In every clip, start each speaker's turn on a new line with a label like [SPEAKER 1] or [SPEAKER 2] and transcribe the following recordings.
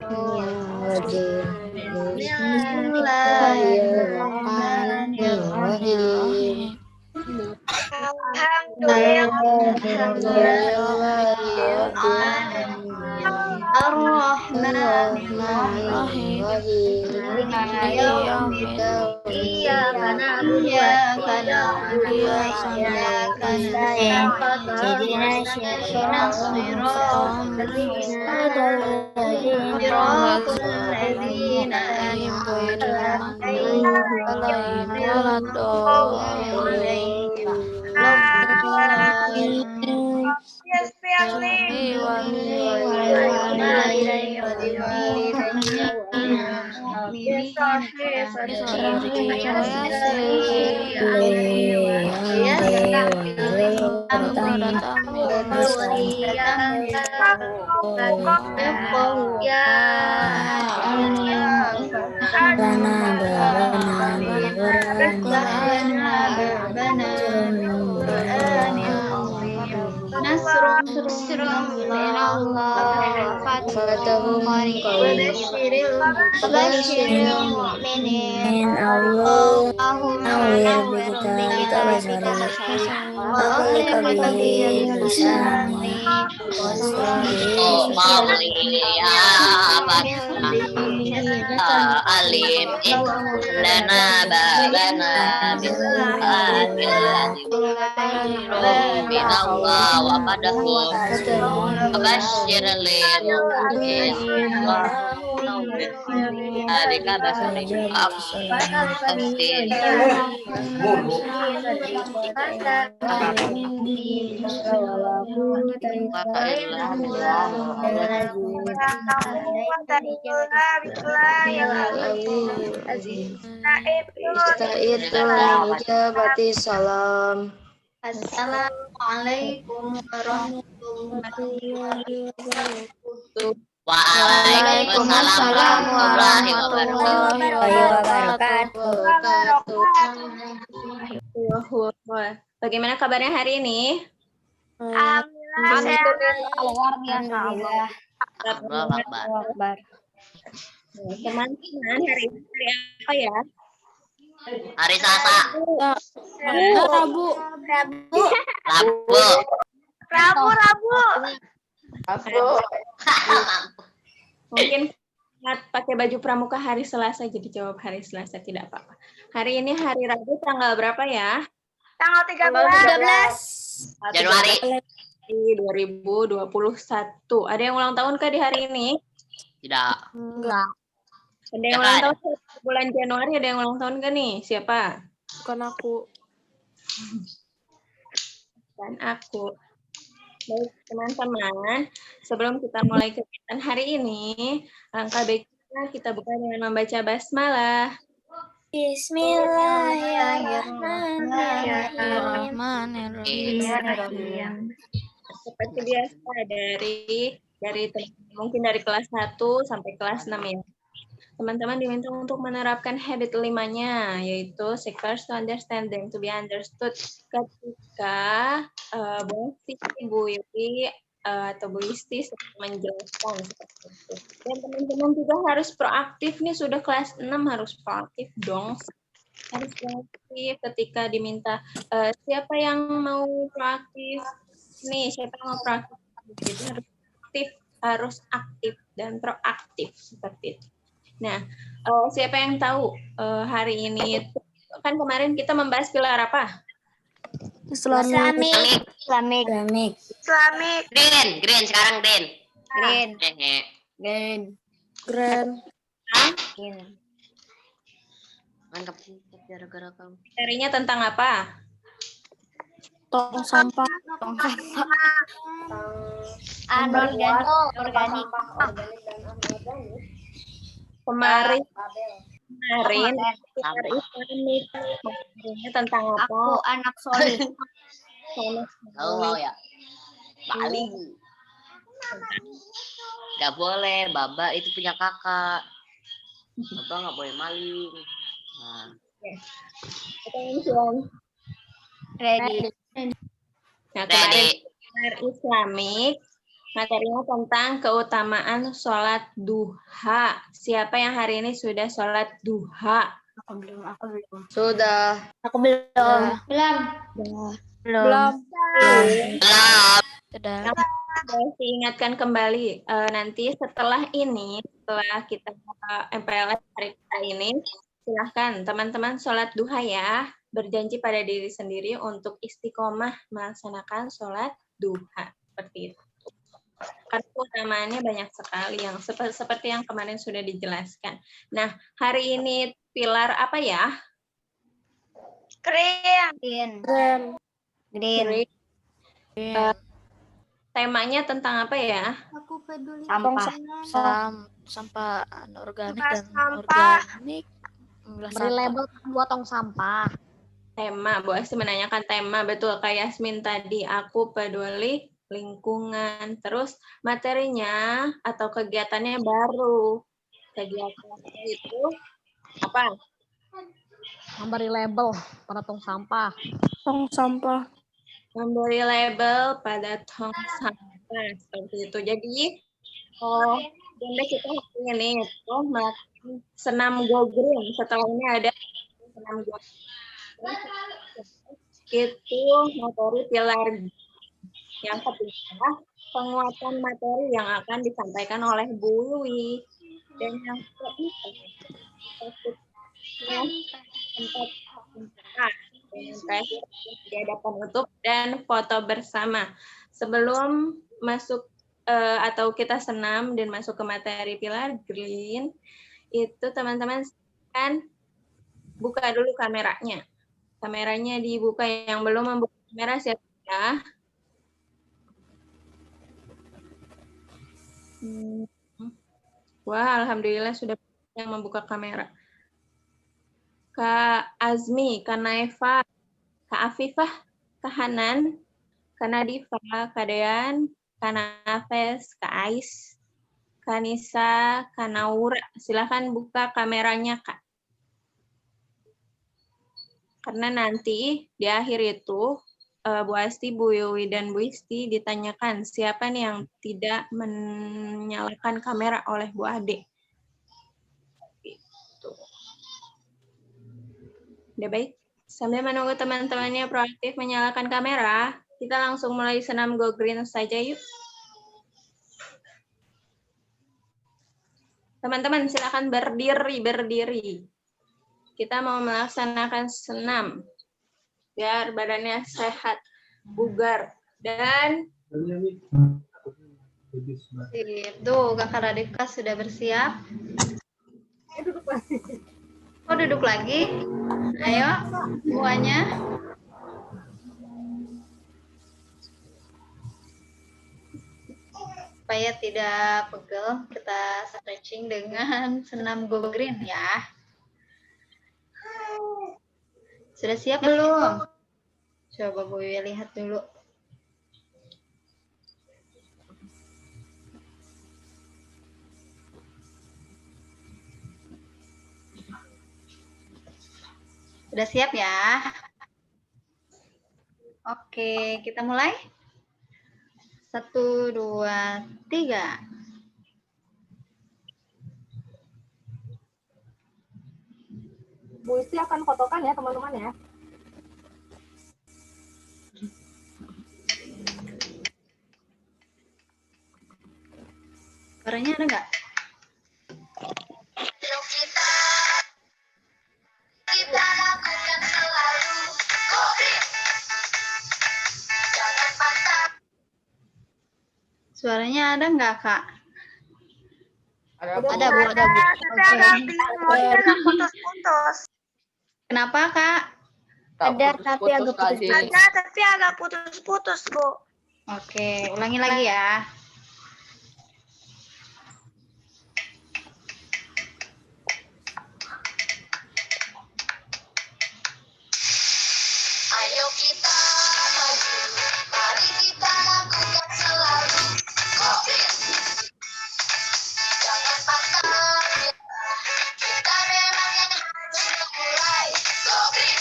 [SPEAKER 1] Bismillahirrahmanirrahim. Ar-Rahmanir-Rahim. Maliki yaumiddin. Iyyaka na'budu wa iyyaka nasta'in. Ihdinas siratal mustaqim. Siratal ladzina an'amta 'alaihim Nasrun minallah Fatahum Wabashiril mu'minin Allahumma nawwir bika basari wa aqlika bihi lisani
[SPEAKER 2] alim lana babana minallah wa padahu abashir lil adika basari
[SPEAKER 1] salam. Assalamualaikum warahmatullahi wabarakatuh.
[SPEAKER 2] Waalaikumsalam warahmatullahi
[SPEAKER 3] wabarakatuh. Bagaimana kabarnya hari ini?
[SPEAKER 1] Alhamdulillah luar biasa.
[SPEAKER 2] Akbar.
[SPEAKER 3] Teman-teman, hari ini hari apa ya?
[SPEAKER 2] Hari Selasa.
[SPEAKER 1] Rabu.
[SPEAKER 3] Mungkin pakai baju pramuka hari Selasa, jadi jawab hari Selasa, tidak apa-apa. Hari ini hari Rabu, tanggal berapa ya?
[SPEAKER 1] Tanggal 13
[SPEAKER 2] Januari
[SPEAKER 3] 2021. Ada yang ulang tahun kah di hari ini?
[SPEAKER 2] tidak.
[SPEAKER 1] Enggak.
[SPEAKER 3] Ada yang ulang tahun bulan Januari, ada yang ulang tahun kah nih? Siapa?
[SPEAKER 1] Bukan aku.
[SPEAKER 3] Dan aku. Baik, teman-teman, sebelum kita mulai kegiatan hari ini, langkah baiknya kita buka dengan membaca basmalah.
[SPEAKER 1] Bismillahirrahmanirrahim.
[SPEAKER 3] Seperti biasa mungkin dari kelas 1 sampai kelas 6 ya. Teman-teman diminta untuk menerapkan habit 5-nya, yaitu seek first to understand then to be understood. Ketika Bu Yuki atau Bu Isti menjelaskan seperti itu. Dan teman-teman juga harus proaktif nih, sudah kelas 6 harus proaktif dong. Harus proaktif ketika diminta siapa yang mau proaktif nih, siapa yang mau proaktif. Jadi harus aktif dan proaktif seperti itu. Nah, siapa yang tahu hari ini kan kemarin kita membahas pilar apa?
[SPEAKER 1] Islamik.
[SPEAKER 2] Green sekarang
[SPEAKER 1] Grand.
[SPEAKER 2] mantap gara-gara kamu.
[SPEAKER 3] Materinya tentang apa?
[SPEAKER 1] Tong sampah. Organik.
[SPEAKER 3] Kemarin pilar Islamik. Materinya tentang apa?
[SPEAKER 1] Aku anak solid.
[SPEAKER 2] Tahu ya. Balik. Gak boleh, Baba itu punya kakak. Baba nggak boleh maling. Nah.
[SPEAKER 1] Ready.
[SPEAKER 3] Nah, kemarin pilar Islamik Materinya tentang keutamaan sholat duha. Siapa yang hari ini sudah sholat duha?
[SPEAKER 1] Aku belum.
[SPEAKER 2] Sudah.
[SPEAKER 1] Aku belum.
[SPEAKER 4] Belum.
[SPEAKER 1] Belum.
[SPEAKER 2] Sudah.
[SPEAKER 3] Saya ingatkan kembali, nanti setelah ini, setelah kita MPLS hari ini, silahkan teman-teman sholat duha ya. Berjanji pada diri sendiri untuk istiqomah melaksanakan sholat duha. Seperti itu. Karena keutamaannya banyak sekali yang seperti yang kemarin sudah dijelaskan. Nah, hari ini pilar apa ya?
[SPEAKER 4] Green.
[SPEAKER 3] Green. Temanya tentang apa ya?
[SPEAKER 4] Aku peduli.
[SPEAKER 1] Sampah anorganik
[SPEAKER 4] Bekas
[SPEAKER 1] dan
[SPEAKER 4] sampah.
[SPEAKER 1] organik.
[SPEAKER 4] Beri label buat tong sampah.
[SPEAKER 3] Tema, Bu Asti menanyakan tema, betul kayak Yasmin tadi, aku peduli lingkungan. Terus materinya atau kegiatannya baru. Kegiatannya itu apa?
[SPEAKER 4] Memberi label pada tong sampah.
[SPEAKER 1] Tong sampah.
[SPEAKER 3] Memberi label pada tong sampah. Seperti itu. Jadi, agenda kita hari ini itu melakukan senam go green. Setelah ini ada senam go green. Itu materi pilar yang ketiga, penguatan materi yang akan disampaikan oleh Bu Wi. Dan yang keempat, di hadapan YouTube dan foto bersama. Sebelum masuk atau kita senam dan masuk ke materi pilar green, itu teman-teman kan buka dulu kameranya. Kameranya dibuka, yang belum membuka kamera siapa ya? Wah, alhamdulillah sudah yang membuka kamera. Kak Azmi, Kak Naifah, Kak Afifah, Kak Hanan, Kak Nadifa, Kak Dean, Kak Nafes, Kak Ais, Kak Nisa, Kak Naura. Silahkan buka kameranya, Kak. Karena nanti di akhir itu Bu Asti, Bu Yuwi, dan Bu Isti ditanyakan siapa nih yang tidak menyalakan kamera oleh Bu Ade. Gitu. Udah baik? Sambil menunggu teman-temannya proaktif menyalakan kamera, kita langsung mulai senam Go Green saja yuk. Teman-teman silakan berdiri. Kita mau melaksanakan senam biar badannya sehat, bugar, dan
[SPEAKER 4] Tuh, Kakak Radika sudah bersiap. Oh, duduk lagi. Ayo, semuanya. Supaya tidak pegel, kita stretching dengan senam Go Green ya. Sudah siap belum? Coba Bu Wiwi lihat dulu. Sudah siap ya? Oke, kita mulai. 1, 2, 3.
[SPEAKER 5] Bu Isti akan fotokan ya teman-teman ya.
[SPEAKER 4] Suaranya ada nggak? Suaranya ada nggak, Kak?
[SPEAKER 2] Ada
[SPEAKER 4] Bu.
[SPEAKER 2] ada.
[SPEAKER 4] Tapi
[SPEAKER 5] agak putus-putus.
[SPEAKER 4] Kenapa, Kak?
[SPEAKER 1] Ada, tapi agak
[SPEAKER 2] putus.
[SPEAKER 5] Ada tapi agak putus-putus, Bu.
[SPEAKER 4] Oke, ulangi lagi ya.
[SPEAKER 6] Ayo kita maju, mari kita lakukan selalu. Covid, jangan patah. Kita memang yang harus memulai. Covid,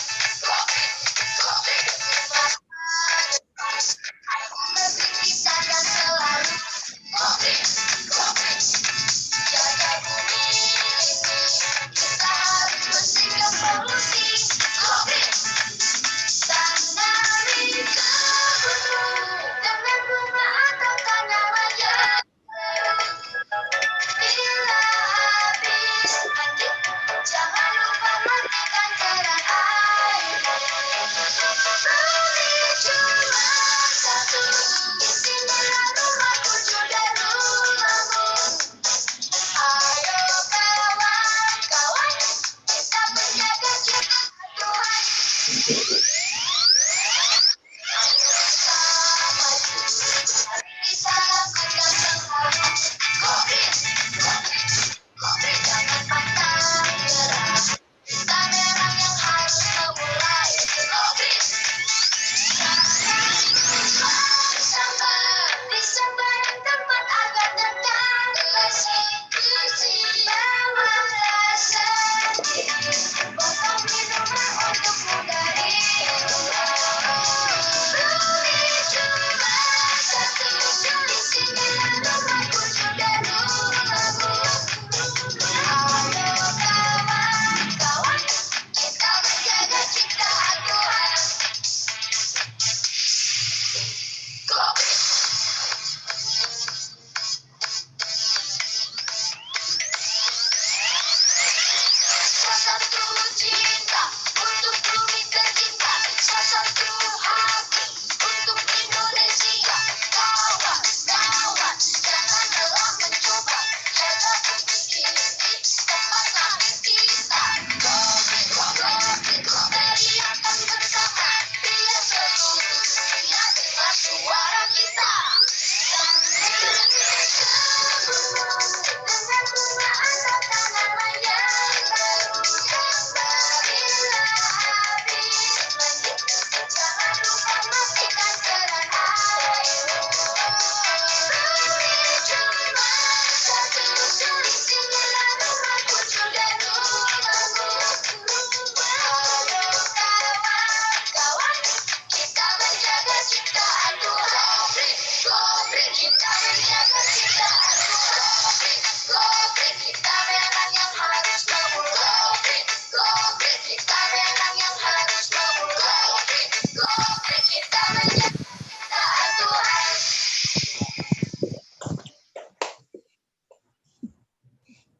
[SPEAKER 6] Ayo lebih kita dan selalu.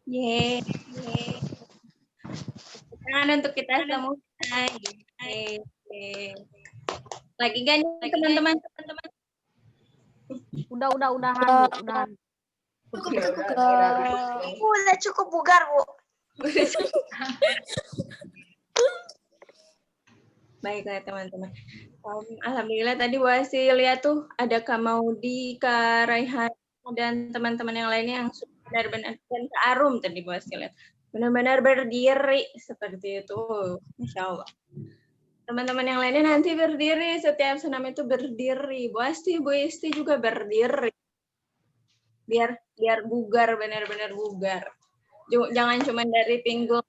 [SPEAKER 3] Yeay. Tangan untuk kita semua. Yeay. Lagi gak nih teman-teman?
[SPEAKER 1] Udahan.
[SPEAKER 6] Udah cukup bugar, Bu.
[SPEAKER 3] Baiklah teman-teman. Alhamdulillah tadi Bu Asi lihat tuh ada Kak Maudi, Kak Raihan, dan teman-teman yang lainnya yang sudah benar-benar, dan Kak Arum tadi Bu Asi lihat. Benar-benar berdiri seperti itu. Masya Allah. Teman-teman yang lainnya nanti berdiri, setiap senam itu berdiri. Bu Asti, Bu Isti juga berdiri. Biar bugar, benar-benar bugar. Jangan cuma dari pinggul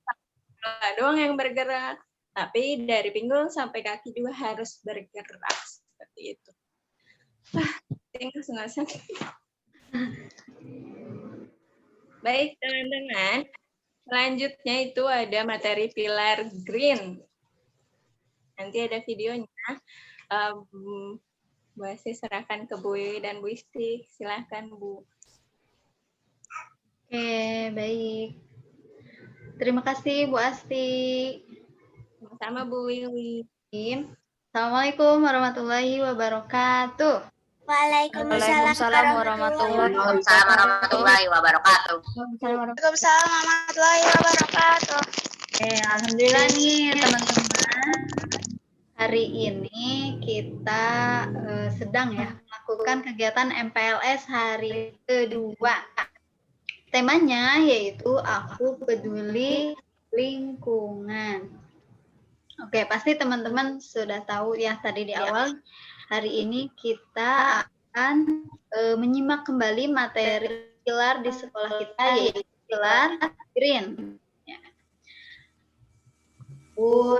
[SPEAKER 3] doang yang bergerak, tapi dari pinggul sampai kaki juga harus bergerak seperti itu. Sungguh-sungguh. Baik teman-teman, selanjutnya itu ada materi pilar green. Nanti ada videonya. Bu Asti serahkan ke Bu Iwi dan Bu Isti. Silahkan Bu.
[SPEAKER 4] Oke, baik. Terima kasih Bu Asti.
[SPEAKER 3] Sama Bu Iwi.
[SPEAKER 4] Assalamualaikum warahmatullahi wabarakatuh.
[SPEAKER 1] Waalaikumsalam warahmatullahi
[SPEAKER 2] Warahmatullahi wabarakatuh.
[SPEAKER 6] Waalaikumsalam warahmatullahi wabarakatuh.
[SPEAKER 4] Oke, alhamdulillah nih teman-teman. Hari ini kita sedang ya melakukan kegiatan MPLS hari kedua. Temanya yaitu Aku Peduli Lingkungan. Oke, pasti teman-teman sudah tahu ya tadi di awal. Hari ini kita akan menyimak kembali materi pilar di sekolah kita yaitu pilar green. Ya. Bu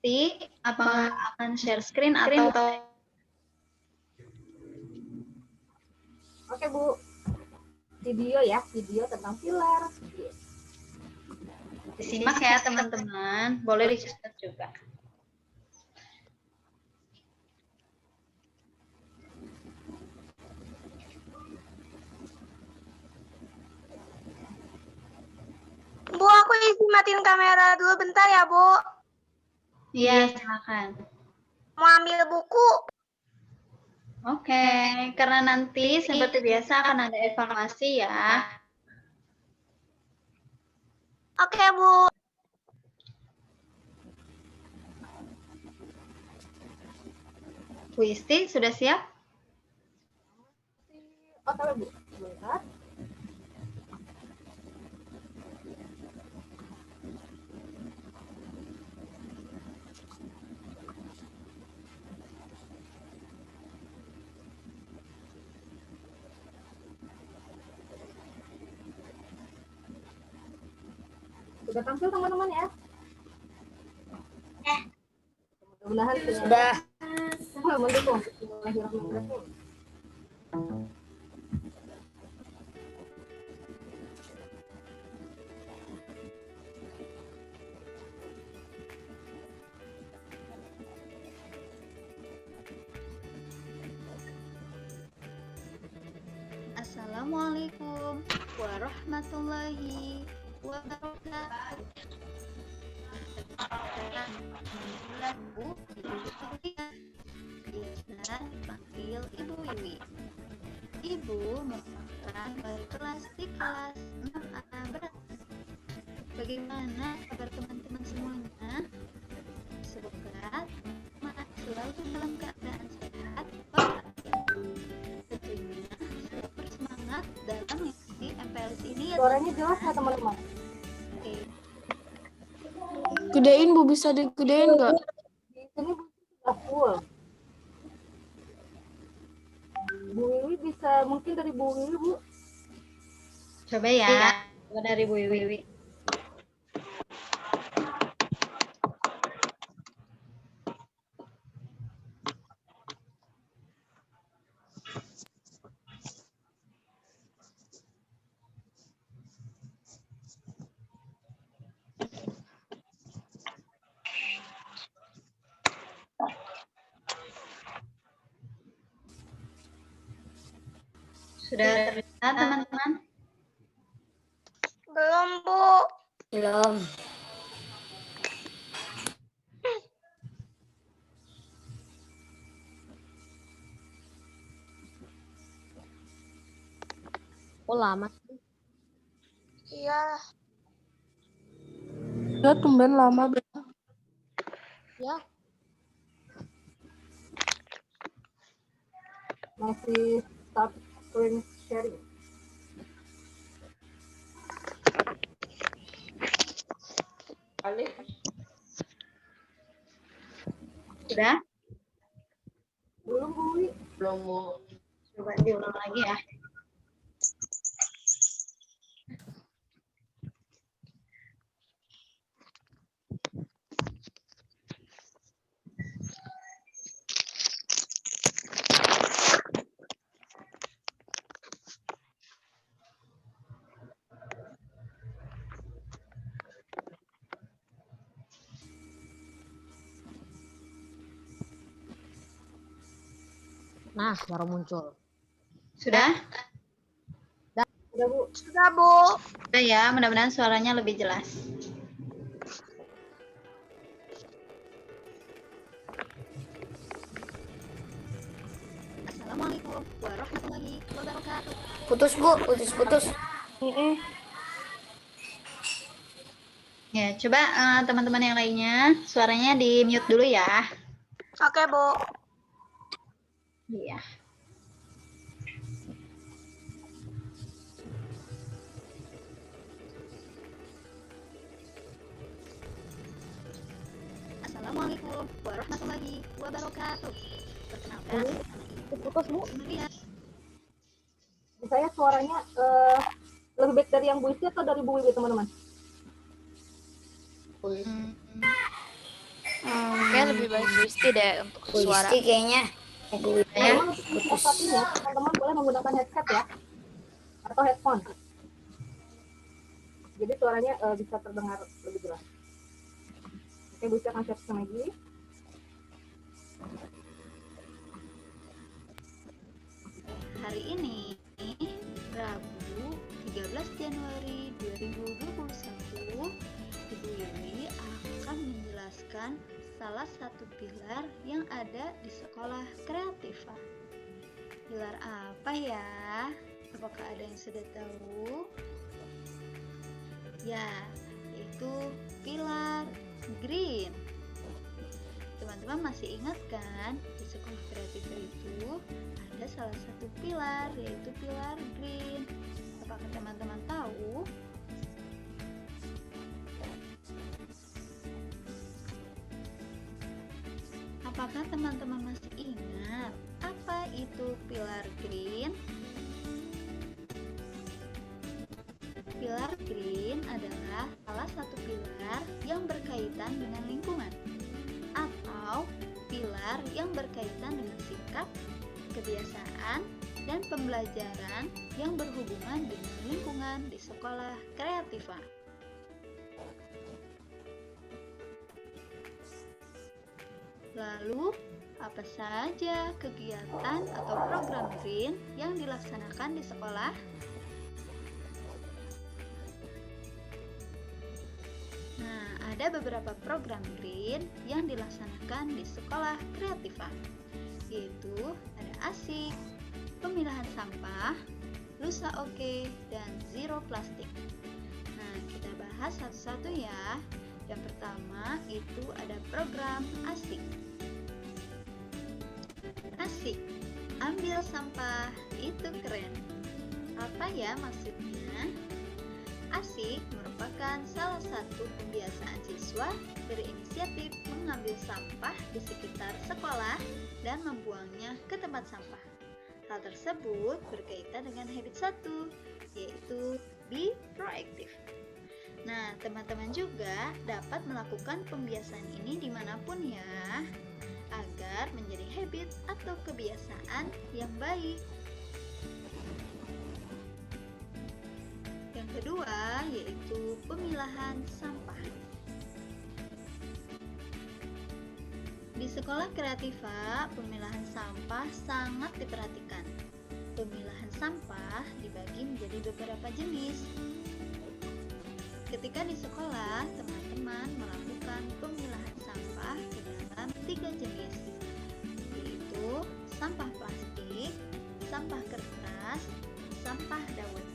[SPEAKER 4] Ti, apakah akan share screen atau?
[SPEAKER 5] Oke, Bu. Video tentang pilar.
[SPEAKER 4] Disimak ya teman-teman, boleh di-share juga.
[SPEAKER 6] Bu, aku isi matiin kamera dulu bentar ya, Bu.
[SPEAKER 4] Iya, silakan.
[SPEAKER 6] Mau ambil buku.
[SPEAKER 4] Oke, karena nanti seperti biasa akan ada evaluasi ya.
[SPEAKER 6] Oke, Bu.
[SPEAKER 4] Bu Isti, sudah siap?
[SPEAKER 5] OTW, Bu. Sebentar. Sudah tampil teman-teman ya? Mudah-mudahan sudah mendukung. Bismillahirrahmanirrahim.
[SPEAKER 4] Assalamualaikum warahmatullahi wabarakatuh. Biasa dipanggil Ibu Wiwi. Ibu merupakan wali kelas di kelas 6A berat. Bagaimana kabar teman-teman semuanya? Semoga selalu dalam keadaan sehat walafiat. Tentunya selalu bersemangat dalam mengikuti MPLS ini ya.
[SPEAKER 5] Suaranya jelas nggak teman-teman?
[SPEAKER 4] Oke.
[SPEAKER 1] Gedein Bu, bisa digedein nggak?
[SPEAKER 5] Di sini Bu sudah full. Bu Wiwi bisa, mungkin dari Bu Wiwi, Bu.
[SPEAKER 4] Coba ya. Coba dari Bu Wiwi. Sudah terlihat teman-teman?
[SPEAKER 6] Belum, Bu.
[SPEAKER 7] Belum.
[SPEAKER 1] Oh lama.
[SPEAKER 6] Iya.
[SPEAKER 5] Ya, tumben lama.
[SPEAKER 1] Ya.
[SPEAKER 5] Masih start screen sharing.
[SPEAKER 4] Sudah?
[SPEAKER 5] Belum, Bu Wi.
[SPEAKER 2] Belum, Bu.
[SPEAKER 4] Coba diulang lagi ya.
[SPEAKER 1] Nah, baru muncul.
[SPEAKER 4] Sudah?
[SPEAKER 5] Udah, Bu.
[SPEAKER 6] Sudah, Bu.
[SPEAKER 4] Sudah ya, mudah-mudahan suaranya lebih jelas. Assalamualaikum warahmatullahi wabarakatuh.
[SPEAKER 7] Putus, Bu. Putus.
[SPEAKER 4] Ya, coba teman-teman yang lainnya suaranya di mute dulu ya.
[SPEAKER 6] Oke, Bu.
[SPEAKER 4] Iya. Assalamualaikum warahmatullahi wabarakatuh. Perkenalkan,
[SPEAKER 5] Putus, Bu.
[SPEAKER 4] Maria.
[SPEAKER 5] Saya suaranya lebih baik dari yang Bu Isi atau dari Bu Wiwi, teman-teman?
[SPEAKER 1] Kayak lebih baik Gusti deh untuk suara.
[SPEAKER 7] Puisti kayaknya.
[SPEAKER 4] Ya.
[SPEAKER 5] Teman-teman boleh menggunakan headset ya, atau headphone. Jadi suaranya bisa terdengar lebih jelas. Oke, Bu Isi akan share lagi.
[SPEAKER 4] Hari ini, Rabu 13 Januari 2021, Ibu Yuli akan menjelaskan salah satu pilar yang ada di sekolah Kreativa. Pilar apa ya? Apakah ada yang sudah tahu? Ya, yaitu pilar green. Teman-teman masih ingat kan, di sekolah Kreativa itu ada salah satu pilar, yaitu pilar green. Apakah teman-teman tahu? Apakah teman-teman masih ingat apa itu pilar green? Pilar green adalah salah satu pilar yang berkaitan dengan lingkungan atau pilar yang berkaitan dengan sikap, kebiasaan, dan pembelajaran yang berhubungan dengan lingkungan di sekolah Kreativa. Lalu, apa saja kegiatan atau program green yang dilaksanakan di sekolah? Nah, ada beberapa program green yang dilaksanakan di sekolah Kreativa, yaitu ada ASIK, pemilahan sampah, Lusa Oke, dan Zero Plastik. Nah, kita bahas satu-satu ya. Yang pertama itu ada program ASIK. ASIK, ambil sampah itu keren. Apa ya maksudnya? ASIK merupakan salah satu kebiasaan siswa berinisiatif mengambil sampah di sekitar sekolah dan membuangnya ke tempat sampah. Hal tersebut berkaitan dengan habit 1, yaitu be proaktif. Nah, teman-teman juga dapat melakukan pembiasaan ini dimanapun ya, agar menjadi habit atau kebiasaan yang baik. Yang kedua yaitu pemilahan sampah. Di sekolah Kreativa, pemilahan sampah sangat diperhatikan. Pemilahan sampah dibagi menjadi beberapa jenis. ketika di sekolah, teman-teman melakukan pemilahan sampah ke dalam 3 jenis, yaitu sampah plastik, sampah kertas, sampah daun.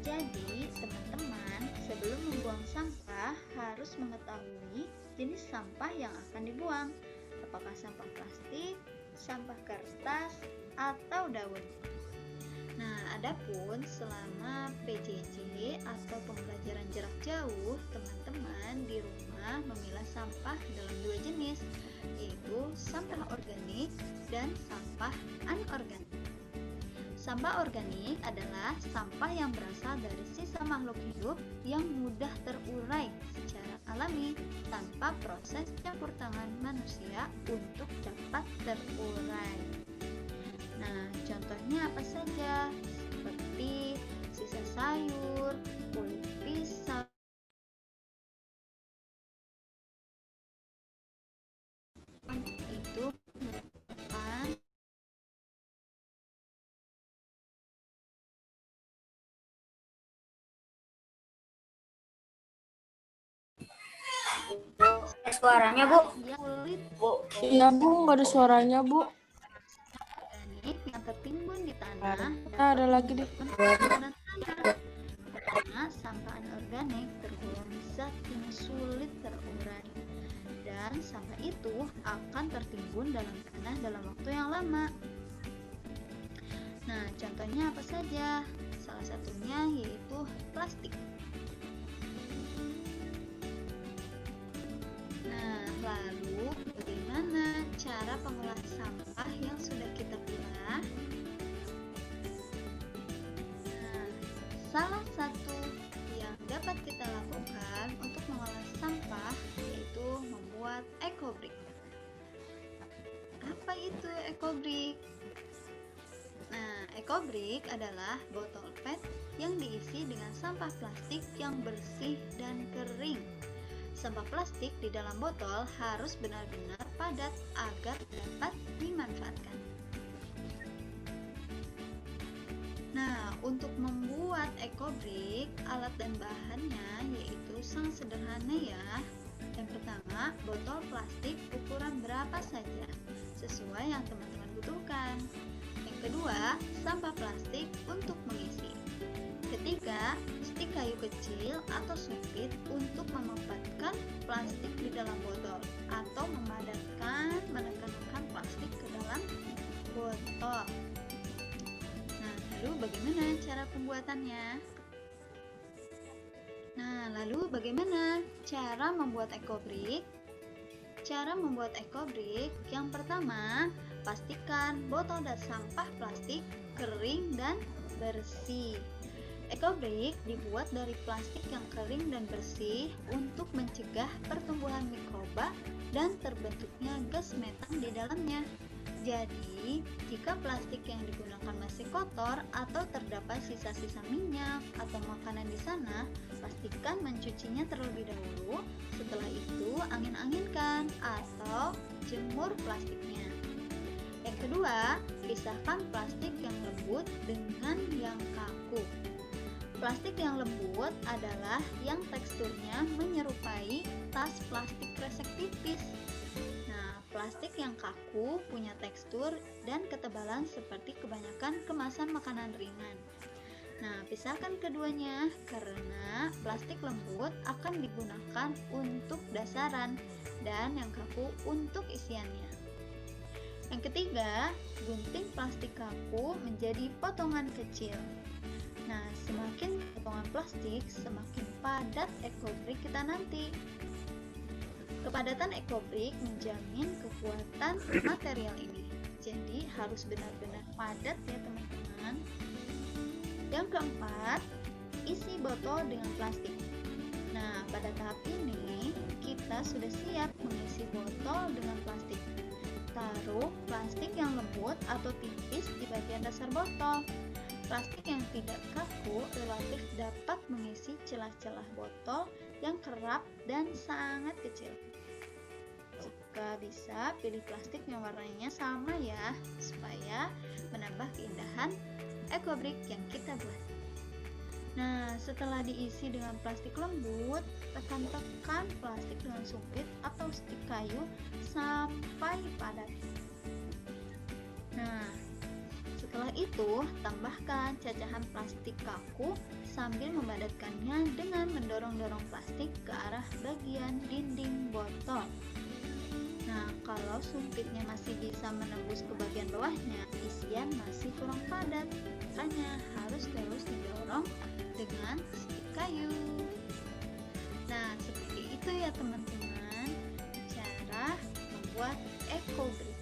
[SPEAKER 4] Jadi, teman-teman sebelum membuang sampah harus mengetahui jenis sampah yang akan dibuang, apakah sampah plastik, sampah kertas, atau daun. Nah, adapun selama PJJ atau pembelajaran jarak jauh, teman-teman di rumah memilah sampah dalam 2 jenis, yaitu sampah organik dan sampah anorganik. Sampah organik adalah sampah yang berasal dari sisa makhluk hidup yang mudah terurai secara alami tanpa proses campur tangan manusia untuk dapat terurai. Nah, contohnya apa saja? Seperti sisa sayur, kulit pisang, itu merupakan
[SPEAKER 7] Suaranya, Bu.
[SPEAKER 4] kulit
[SPEAKER 8] Iya Bu, nggak ada suaranya Bu.
[SPEAKER 4] organik yang tertimbun di tanah.
[SPEAKER 8] Ada lagi deh.
[SPEAKER 4] Karena sampah anorganik tergolong zat yang sulit terurai, dan sampah itu akan tertimbun dalam tanah dalam waktu yang lama. Nah, contohnya apa saja? Salah satunya yaitu plastik. Nah, lalu bagaimana cara pengolahan sampah yang sudah kita pilah? Nah, salah satu yang dapat kita lakukan untuk mengolah sampah yaitu membuat ekobrik. Apa itu ekobrik? Nah, ekobrik adalah botol PET yang diisi dengan sampah plastik yang bersih dan kering. Sampah plastik di dalam botol harus benar-benar padat agar dapat dimanfaatkan. Nah, untuk membuat ekobrik, alat dan bahannya yaitu sangat sederhana ya. Yang pertama, botol plastik ukuran berapa saja, sesuai yang teman-teman butuhkan. Yang kedua, sampah plastik untuk mengisi. Ketiga, stik kayu kecil atau sumpit untuk memempatkan plastik di dalam botol atau menekan plastik ke dalam botol. Nah, lalu bagaimana cara pembuatannya? Nah, lalu bagaimana cara membuat ekobrik? Cara membuat ekobrik, yang pertama, pastikan botol dan sampah plastik kering dan bersih. Ekobrik dibuat dari plastik yang kering dan bersih untuk mencegah pertumbuhan mikroba dan terbentuknya gas metan di dalamnya. Jadi, jika plastik yang digunakan masih kotor atau terdapat sisa-sisa minyak atau makanan di sana, pastikan mencucinya terlebih dahulu. Setelah itu, angin-anginkan atau jemur plastiknya. Yang kedua, pisahkan plastik yang lembut dengan yang kaku. Plastik yang lembut adalah yang teksturnya menyerupai tas plastik kresek tipis. Nah, plastik yang kaku punya tekstur dan ketebalan seperti kebanyakan kemasan makanan ringan. Nah, pisahkan keduanya karena plastik lembut akan digunakan untuk dasaran dan yang kaku untuk isiannya. Yang ketiga, gunting plastik kaku menjadi potongan kecil. Nah, semakin potongan plastik, semakin padat ekobrik kita nanti. Kepadatan ekobrik menjamin kekuatan material ini. Jadi, harus benar-benar padat ya teman-teman. Yang keempat, isi botol dengan plastik. Nah, pada tahap ini, kita sudah siap mengisi botol dengan plastik. Taruh plastik yang lembut atau tipis di bagian dasar botol. Plastik yang tidak kaku relatif dapat mengisi celah-celah botol yang kerap dan sangat kecil. Jika bisa, pilih plastik yang warnanya sama ya, supaya menambah keindahan ekobrik yang kita buat. Nah, setelah diisi dengan plastik lembut, tekan-tekan plastik dengan sumpit atau stik kayu sampai padat. Nah, setelah itu, tambahkan cacahan plastik kaku sambil memadatkannya dengan mendorong-dorong plastik ke arah bagian dinding botol. Nah, kalau sumpitnya masih bisa menembus ke bagian bawahnya, isian masih kurang padat. Makanya harus terus didorong dengan stik kayu. Nah, seperti itu ya teman-teman, cara membuat eco brick.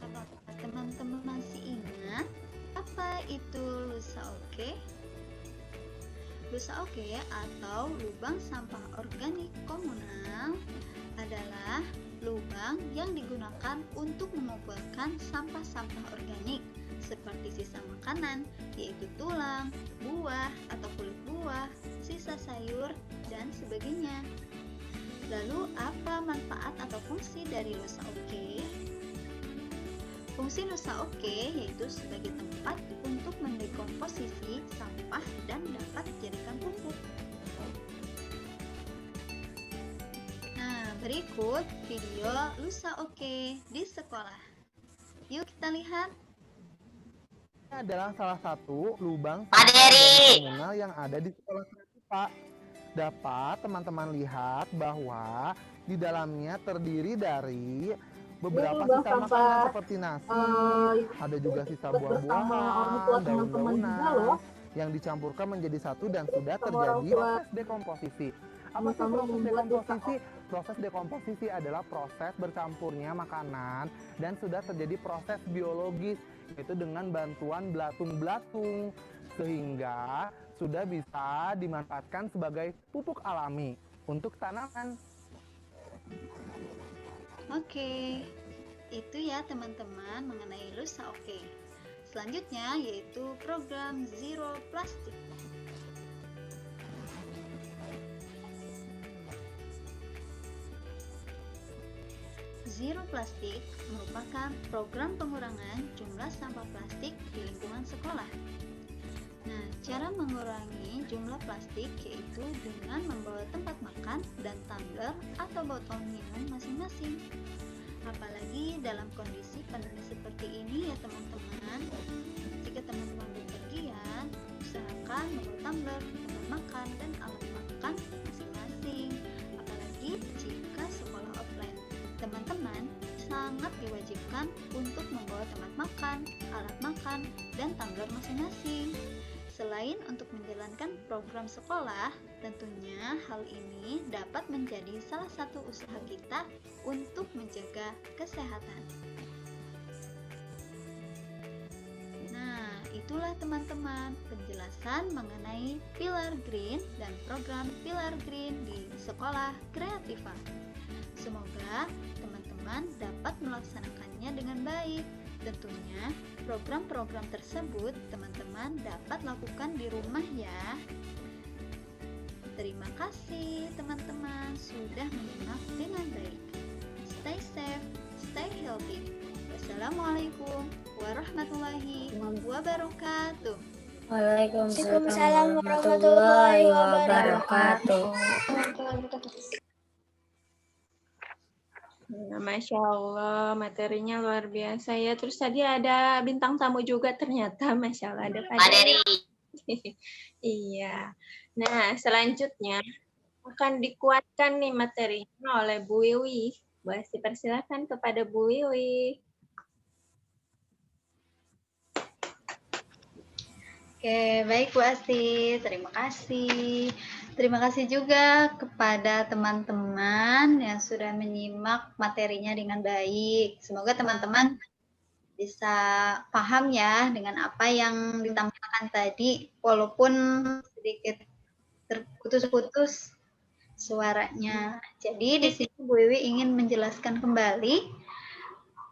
[SPEAKER 4] Apakah teman-teman masih ingat apa itu lusa oke? Lusa oke atau lubang sampah organik komunal adalah lubang yang digunakan untuk mengumpulkan sampah-sampah organik seperti sisa makanan, yaitu tulang, buah atau kulit buah, sisa sayur, dan sebagainya. Lalu apa manfaat atau fungsi dari lusa oke? Fungsi lusa oke yaitu sebagai tempat untuk mendekomposisi sampah dan dapat dijadikan pupuk. Nah, berikut video lusa oke di sekolah. Yuk kita lihat.
[SPEAKER 9] Ini adalah salah satu lubang
[SPEAKER 2] Materi.
[SPEAKER 9] komunal yang ada di sekolah kita. Dapat teman-teman lihat bahwa di dalamnya terdiri dari beberapa
[SPEAKER 5] lubang
[SPEAKER 9] sisa
[SPEAKER 5] sampah,
[SPEAKER 9] makanan seperti nasi, ada juga sisa
[SPEAKER 5] bersama orang tua
[SPEAKER 9] buah-buahan,
[SPEAKER 5] teman-teman juga
[SPEAKER 9] daun-daunan
[SPEAKER 5] loh.
[SPEAKER 9] yang dicampurkan menjadi satu dan sudah
[SPEAKER 5] Sama
[SPEAKER 9] terjadi
[SPEAKER 5] orang tua.
[SPEAKER 9] proses dekomposisi. Apa sih
[SPEAKER 5] Sama-sama
[SPEAKER 9] proses
[SPEAKER 5] membuat
[SPEAKER 9] dekomposisi? Proses dekomposisi adalah proses bercampurnya makanan dan sudah terjadi proses biologis, yaitu dengan bantuan belatung-belatung, sehingga sudah bisa dimanfaatkan sebagai pupuk alami untuk tanaman.
[SPEAKER 4] Oke, itu ya teman-teman mengenai lusa oke. Selanjutnya yaitu program Zero Plastic. Zero Plastic merupakan program pengurangan jumlah sampah plastik di lingkungan sekolah. Nah, cara mengurangi jumlah plastik yaitu dengan membawa tempat makan dan tumbler atau botol minum masing-masing. Apalagi dalam kondisi pandemi seperti ini ya teman-teman. Jika teman-teman bepergian, usahakan membawa tumbler, tempat makan, dan alat makan masing-masing. Apalagi jika sekolah offline, teman-teman sangat diwajibkan untuk membawa tempat makan, alat makan, dan tumbler masing-masing. Selain untuk menjalankan program sekolah, tentunya hal ini dapat menjadi salah satu usaha kita untuk menjaga kesehatan. Nah, itulah teman-teman penjelasan mengenai Pilar Green dan program Pilar Green di Sekolah Kreativa. Semoga teman-teman dapat melaksanakannya dengan baik. Tentunya program-program tersebut teman-teman dapat lakukan di rumah ya. Terima kasih teman-teman sudah menyimak dengan baik. Stay safe, stay healthy. Wassalamualaikum warahmatullahi wabarakatuh.
[SPEAKER 7] Waalaikumsalam warahmatullahi wabarakatuh.
[SPEAKER 3] Nah, Masya Allah, materinya luar biasa ya. Terus tadi ada bintang tamu juga ternyata, Masya Allah. Ada
[SPEAKER 2] Materi.
[SPEAKER 3] Iya. Nah, selanjutnya akan dikuatkan nih materinya oleh Bu Wiwi. Bu Asti, persilakan kepada Bu Wiwi.
[SPEAKER 4] Oke, baik Bu Asti, terima kasih. Terima kasih juga kepada teman-teman yang sudah menyimak materinya dengan baik. Semoga teman-teman bisa paham ya dengan apa yang ditampilkan tadi, walaupun sedikit terputus-putus suaranya. Jadi di sini Bu Wiwi ingin menjelaskan kembali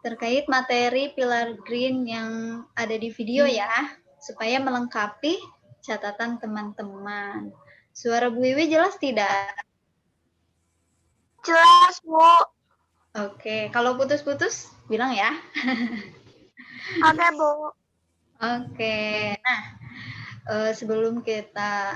[SPEAKER 4] terkait materi Pilar Green yang ada di video ya, supaya melengkapi catatan teman-teman. Suara Bu Wiwi jelas tidak?
[SPEAKER 6] Jelas, Bu.
[SPEAKER 4] Oke, kalau putus-putus bilang ya.
[SPEAKER 6] Oke, Bu.
[SPEAKER 4] Oke, nah sebelum kita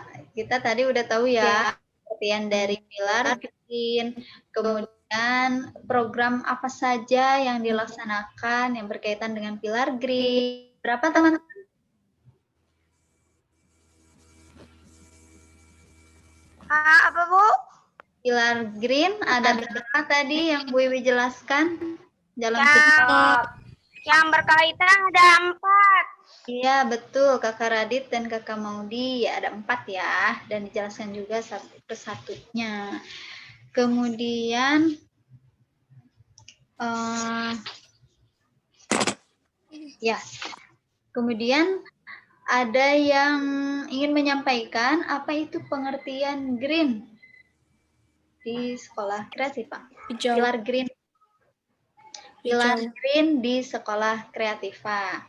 [SPEAKER 4] tadi udah tahu ya pengertian dari pilar green, kemudian program apa saja yang dilaksanakan yang berkaitan dengan pilar green. Berapa teman-teman?
[SPEAKER 6] Apa, Bu?
[SPEAKER 4] Pilar green ada berapa tadi yang Bu Iwi jelaskan dalam
[SPEAKER 6] Yang berkaitan ada 4.
[SPEAKER 4] Iya, betul. Kakak Radit dan Kakak Maudi ada 4 ya, dan dijelaskan juga satu persatunya. Kemudian ya, kemudian ada yang ingin menyampaikan apa itu pengertian green di sekolah kreatif, Pak?
[SPEAKER 8] Hijau.
[SPEAKER 4] Pilar green. Pilar green di sekolah kreativa.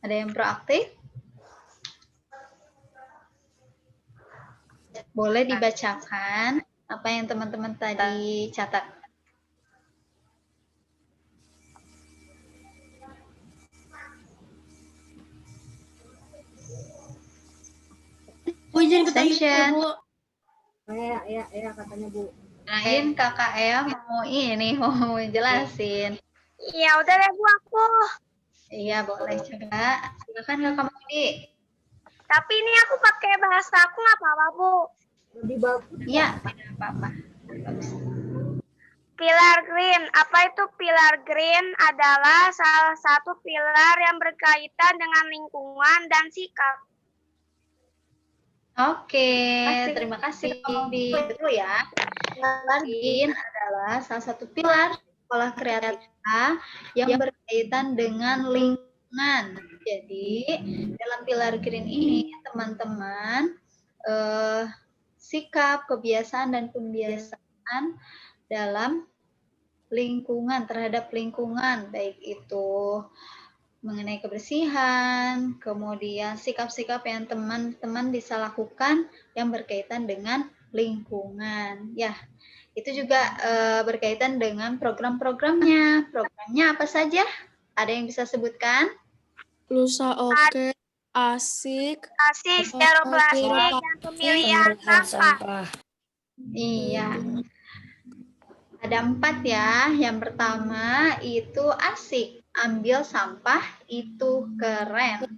[SPEAKER 4] Ada yang proaktif? Boleh dibacakan apa yang teman-teman tadi catat.
[SPEAKER 1] Bu, izin
[SPEAKER 4] Attention.
[SPEAKER 1] Bu.
[SPEAKER 5] Ya, katanya Bu.
[SPEAKER 4] Lain Kakak Ea mau jelasin.
[SPEAKER 6] Ya udah deh, Bu, aku.
[SPEAKER 4] Iya, boleh coba. Silakan Kakak Maudi.
[SPEAKER 6] Tapi ini aku pakai bahasa aku nggak apa-apa, Bu.
[SPEAKER 5] Lebih bagus.
[SPEAKER 4] Iya, tidak apa-apa.
[SPEAKER 6] Pilar green. Apa itu pilar green? Adalah salah satu pilar yang berkaitan dengan lingkungan dan sikap.
[SPEAKER 4] Oke, terima kasih. Betul ya. Pilar green adalah salah satu pilar sekolah kreatif yang berkaitan dengan lingkungan. Jadi, dalam pilar green ini, teman-teman, sikap, kebiasaan, dan pembiasaan dalam lingkungan, terhadap lingkungan, baik itu mengenai kebersihan, kemudian sikap-sikap yang teman-teman bisa lakukan yang berkaitan dengan lingkungan. Ya, itu juga berkaitan dengan program-programnya. Programnya apa saja? Ada yang bisa sebutkan?
[SPEAKER 8] Lusa Oke, Asik,
[SPEAKER 6] Zero plastik, dan pemilihan sampah.
[SPEAKER 4] Iya. Ada 4 ya. Yang pertama itu asik. Ambil sampah itu keren.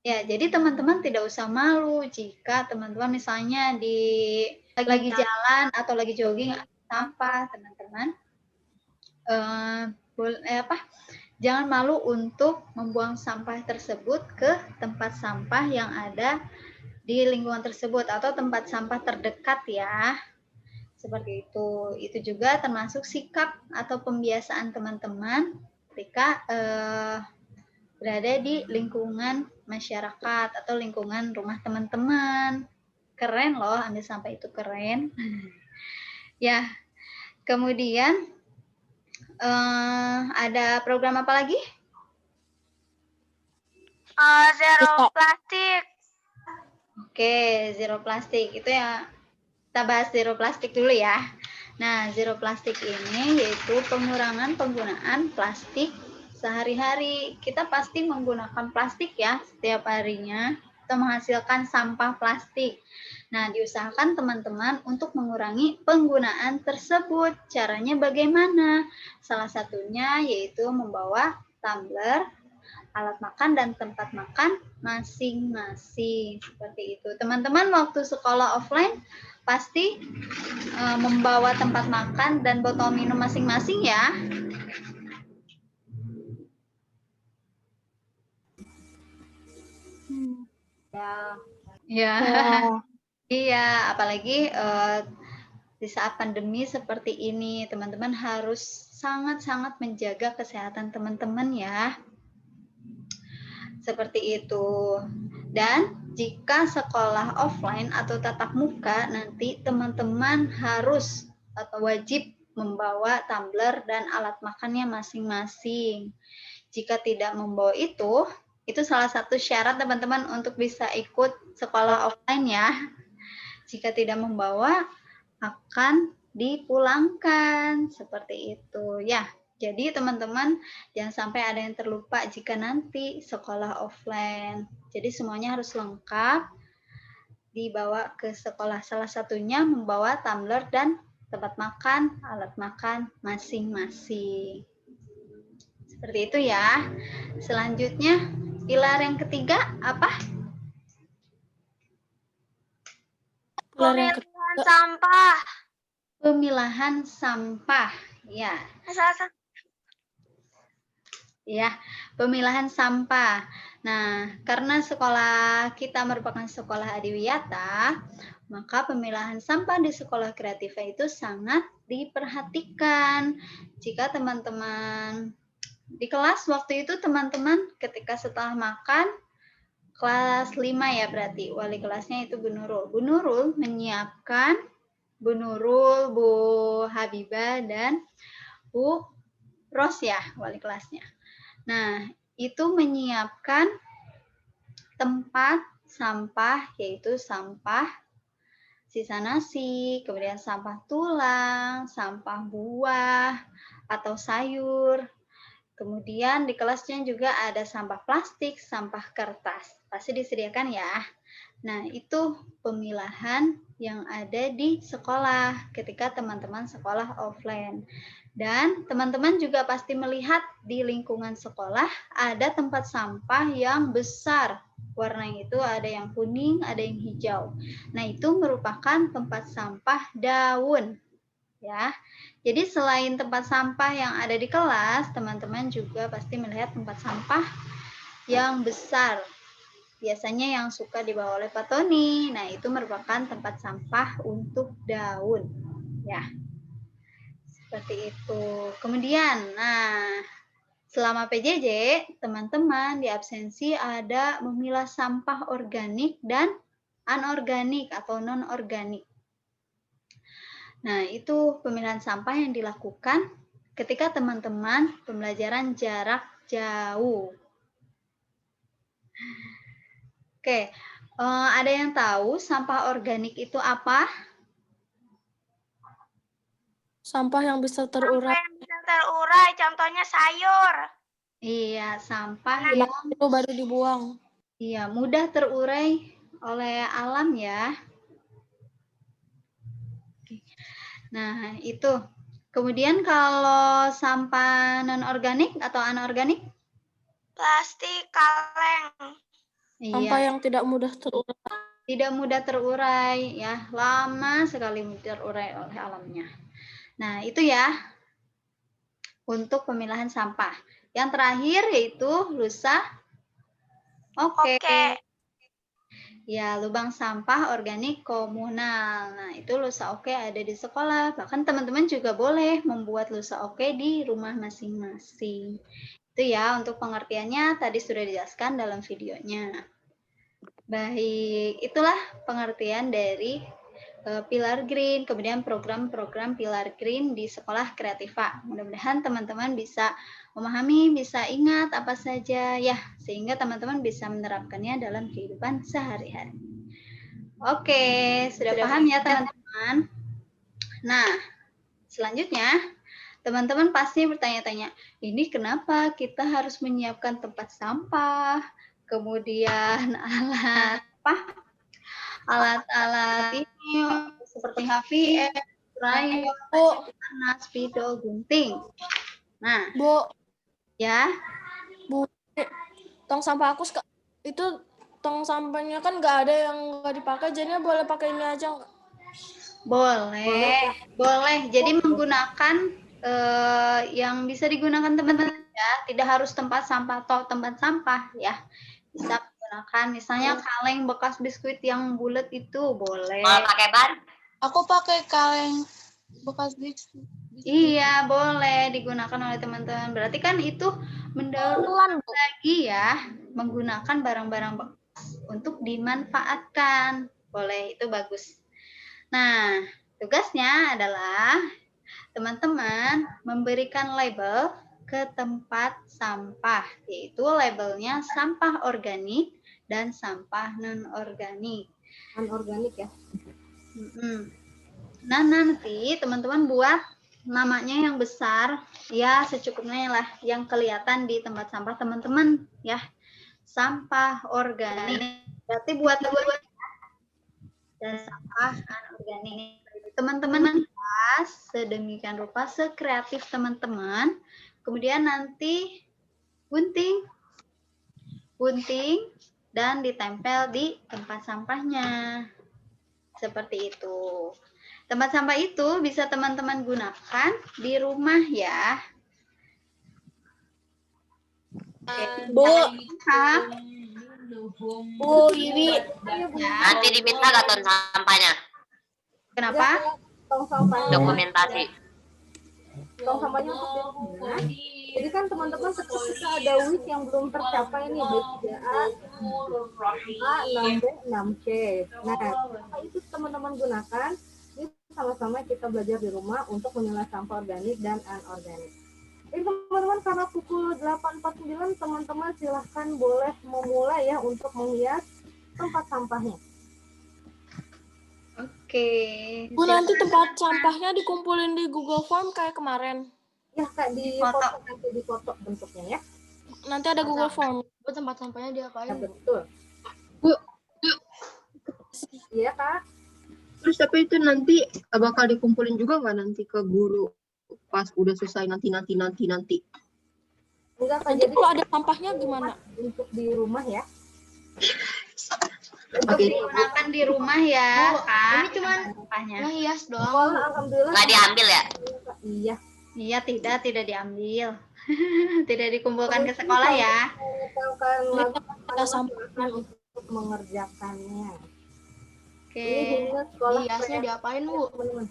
[SPEAKER 4] Ya, jadi teman-teman tidak usah malu jika teman-teman misalnya lagi jalan atau lagi jogging sampah, teman-teman. Jangan malu untuk membuang sampah tersebut ke tempat sampah yang ada di lingkungan tersebut atau tempat sampah terdekat ya. Seperti itu. Itu juga termasuk sikap atau pembiasaan teman-teman ketika berada di lingkungan masyarakat atau lingkungan rumah teman-teman. Keren loh, ambil sampah itu keren. Ya, kemudian ada program apa lagi?
[SPEAKER 6] Zero plastik.
[SPEAKER 4] Oke, zero plastik. Itu ya, kita bahas zero plastik dulu ya. Nah, zero plastik ini yaitu pengurangan penggunaan plastik sehari-hari. Kita pasti menggunakan plastik ya setiap harinya. Kita menghasilkan sampah plastik. Nah, diusahakan teman-teman untuk mengurangi penggunaan tersebut. Caranya bagaimana? Salah satunya yaitu membawa tumbler, alat makan, dan tempat makan masing-masing. Seperti itu. Teman-teman waktu sekolah offline pasti membawa tempat makan dan botol minum masing-masing ya. Ya. Iya, apalagi di saat pandemi seperti ini, teman-teman harus sangat-sangat menjaga kesehatan teman-teman ya. Seperti itu. Dan jika sekolah offline atau tatap muka, nanti teman-teman harus atau wajib membawa tumbler dan alat makannya masing-masing. Jika tidak membawa itu salah satu syarat teman-teman untuk bisa ikut sekolah offline ya. Jika tidak membawa akan dipulangkan. Seperti itu ya. Jadi teman-teman jangan sampai ada yang terlupa jika nanti sekolah offline. Jadi semuanya harus lengkap dibawa ke sekolah. Salah satunya membawa tumbler dan tempat makan, alat makan masing-masing. Seperti itu ya. Selanjutnya pilar yang ketiga apa?
[SPEAKER 6] Pemilihan sampah.
[SPEAKER 4] Pemilahan sampah. Ya. Ya, pemilahan sampah. Nah, karena sekolah kita merupakan sekolah adiwiyata, maka pemilahan sampah di sekolah kreativa itu sangat diperhatikan. Jika teman-teman di kelas waktu itu teman-teman ketika setelah makan kelas 5 ya berarti wali kelasnya itu Bu Nurul. Bu Nurul menyiapkan Bu Nurul, Bu Habibah dan Bu Ros ya wali kelasnya. Nah, itu menyiapkan tempat sampah, yaitu sampah sisa nasi, kemudian sampah tulang, sampah buah atau sayur. Kemudian di kelasnya juga ada sampah plastik, sampah kertas. Pasti disediakan ya. Nah, itu pemilahan yang ada di sekolah ketika teman-teman sekolah offline. Dan teman-teman juga pasti melihat di lingkungan sekolah ada tempat sampah yang besar. Warnanya itu ada yang kuning, ada yang hijau. Nah, itu merupakan tempat sampah daun. Ya. Jadi selain tempat sampah yang ada di kelas, teman-teman juga pasti melihat tempat sampah yang besar. Biasanya yang suka dibawa oleh Pak Tony. Nah, itu merupakan tempat sampah untuk daun. Ya. Seperti itu. Kemudian, nah, selama PJJ, teman-teman di absensi ada memilah sampah organik dan anorganik atau non-organik. Nah, itu pemilahan sampah yang dilakukan ketika teman-teman pembelajaran jarak jauh. Oke, ada yang tahu sampah organik itu apa?
[SPEAKER 8] Sampah yang bisa terurai.
[SPEAKER 6] Sampah yang bisa terurai, contohnya sayur.
[SPEAKER 4] Iya, sampah yang
[SPEAKER 8] Itu baru dibuang.
[SPEAKER 4] iya, mudah terurai oleh alam ya. Nah, itu. Kemudian kalau sampah non-organik atau anorganik?
[SPEAKER 6] Plastik, kaleng.
[SPEAKER 8] Sampah
[SPEAKER 4] Iya,
[SPEAKER 8] yang tidak mudah terurai.
[SPEAKER 4] tidak mudah terurai ya, lama sekali terurai oleh alamnya. Nah, itu ya untuk pemilahan sampah. Yang terakhir yaitu lusa oke. Ya, lubang sampah organik komunal. Nah, itu lusa oke ada di sekolah. Bahkan teman-teman juga boleh membuat lusa oke di rumah masing-masing. Itu ya untuk pengertiannya tadi sudah dijelaskan dalam videonya. Baik, itulah pengertian dari Pilar Green, kemudian program-program Pilar Green di Sekolah Kreativa. Mudah-mudahan teman-teman bisa memahami, bisa ingat apa saja ya, sehingga teman-teman bisa menerapkannya dalam kehidupan sehari-hari. Oke, sudah paham ya teman-teman? Nah, selanjutnya teman-teman pasti bertanya-tanya, ini kenapa kita harus menyiapkan tempat sampah, kemudian alat-alat ini seperti HVS, rayu, panas, spidol, gunting. Nah,
[SPEAKER 8] Bu,
[SPEAKER 4] ya.
[SPEAKER 8] Bu, tong sampah aku itu tong sampahnya kan nggak ada yang nggak dipakai, jadinya boleh pakai ini aja nggak?
[SPEAKER 4] Boleh. Jadi menggunakan yang bisa digunakan teman-teman ya, tidak harus tempat sampah atau tempat sampah ya. Bisa menggunakan misalnya kaleng bekas biskuit yang bulat itu boleh.
[SPEAKER 2] Pakai ban?
[SPEAKER 8] Aku pakai kaleng bekas biskuit.
[SPEAKER 4] Iya, boleh digunakan oleh teman-teman. Berarti kan itu mendaur lagi ya, menggunakan barang-barang bekas untuk dimanfaatkan. Boleh, itu bagus. Nah, tugasnya adalah teman-teman memberikan label ke tempat sampah, yaitu labelnya sampah organik dan sampah non-organik.
[SPEAKER 5] Anorganik ya.
[SPEAKER 4] Nah, nanti teman-teman buat namanya yang besar, ya secukupnya lah, yang kelihatan di tempat sampah teman-teman, ya. Sampah organik. Berarti buat dan sampah anorganik. Teman-teman bahas sedemikian rupa, sekreatif teman-teman. Kemudian nanti gunting, dan ditempel di tempat sampahnya. Seperti itu. Tempat sampah itu bisa teman-teman gunakan di rumah ya.
[SPEAKER 8] Bu,
[SPEAKER 7] Bu Wiwi,
[SPEAKER 2] Nanti diminta nggak ton sampahnya?
[SPEAKER 4] Kenapa?
[SPEAKER 5] Tong sampahnya.
[SPEAKER 2] Dokumentasi.
[SPEAKER 5] Tong sampahnya untuk di rumah. Jadi kan teman-teman ketika ada WIS yang belum tercapai nih, baik 3A, 6B, 6C. Nah, apa itu teman-teman gunakan? Ini sama-sama kita belajar di rumah untuk memilah sampah organik dan anorganik. Jadi teman-teman karena pukul 8.49 teman-teman silahkan boleh memulai ya untuk menghias tempat sampahnya.
[SPEAKER 4] Oke.
[SPEAKER 8] Bu nanti tempat sampahnya dikumpulin di Google Form kayak kemarin.
[SPEAKER 5] Ya Kak, di foto nanti di foto bentuknya ya.
[SPEAKER 8] Nanti ada Google Form.
[SPEAKER 1] Bu, tempat sampahnya diapain?
[SPEAKER 5] Ya, betul.
[SPEAKER 1] Bu,
[SPEAKER 5] Iya Kak.
[SPEAKER 1] terus tapi itu nanti bakal dikumpulin juga nggak nanti ke guru pas udah selesai nanti?
[SPEAKER 5] Enggak Kak,
[SPEAKER 8] Nanti
[SPEAKER 5] jadi
[SPEAKER 8] kalau ada sampahnya gimana?
[SPEAKER 5] untuk di rumah ya.
[SPEAKER 4] Untuk digunakan di rumah ya, Kak. Ini cuman sampahnya.
[SPEAKER 1] Hias doang.
[SPEAKER 5] Oh, alhamdulillah.
[SPEAKER 2] Nggak diambil ya?
[SPEAKER 5] Iya.
[SPEAKER 4] Iya, tidak diambil. Tidak dikumpulkan ke sekolah ya.
[SPEAKER 5] Mengetahukan
[SPEAKER 8] Ada sampah.
[SPEAKER 5] untuk mengerjakannya.
[SPEAKER 4] Oke.
[SPEAKER 5] Ini hingga sekolah
[SPEAKER 1] Hiasnya diapain, Bu?
[SPEAKER 5] teman-teman.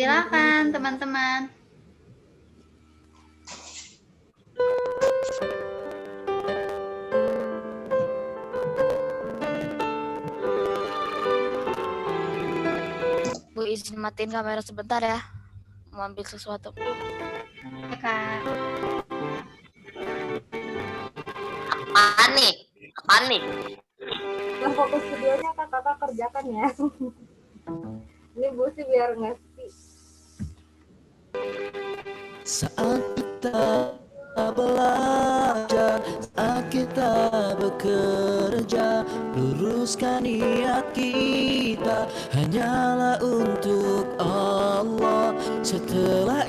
[SPEAKER 4] Silakan teman-teman.
[SPEAKER 7] Bu izin matiin kamera sebentar ya. Mau ambil sesuatu.
[SPEAKER 4] Kak.
[SPEAKER 2] Apaan nih? Apaan nih?
[SPEAKER 5] Nah, fokus videonya kakak kerjakan ya. Ini Bu sih biar ngerti.
[SPEAKER 10] Saat kita belajar, saat kita bekerja, luruskan niat kita hanyalah untuk Allah. Setelah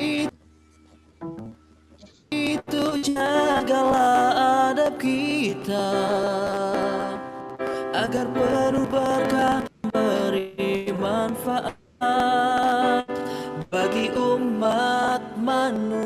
[SPEAKER 10] itu jagalah adab kita agar penuh berkah beri manfaat bagi umat manusia.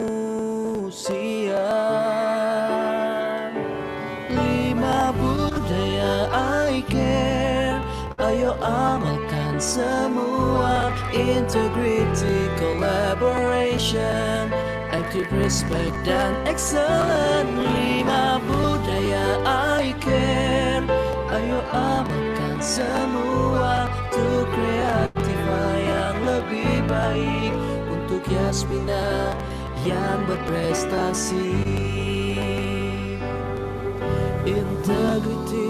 [SPEAKER 10] 5 budaya I care, ayo amalkan semua. Integrity, collaboration, active respect dan excellent. 5 budaya I care, ayo amalkan semua. Untuk kreativa yang lebih baik, untuk Yasmina yang berprestasi. Integrity,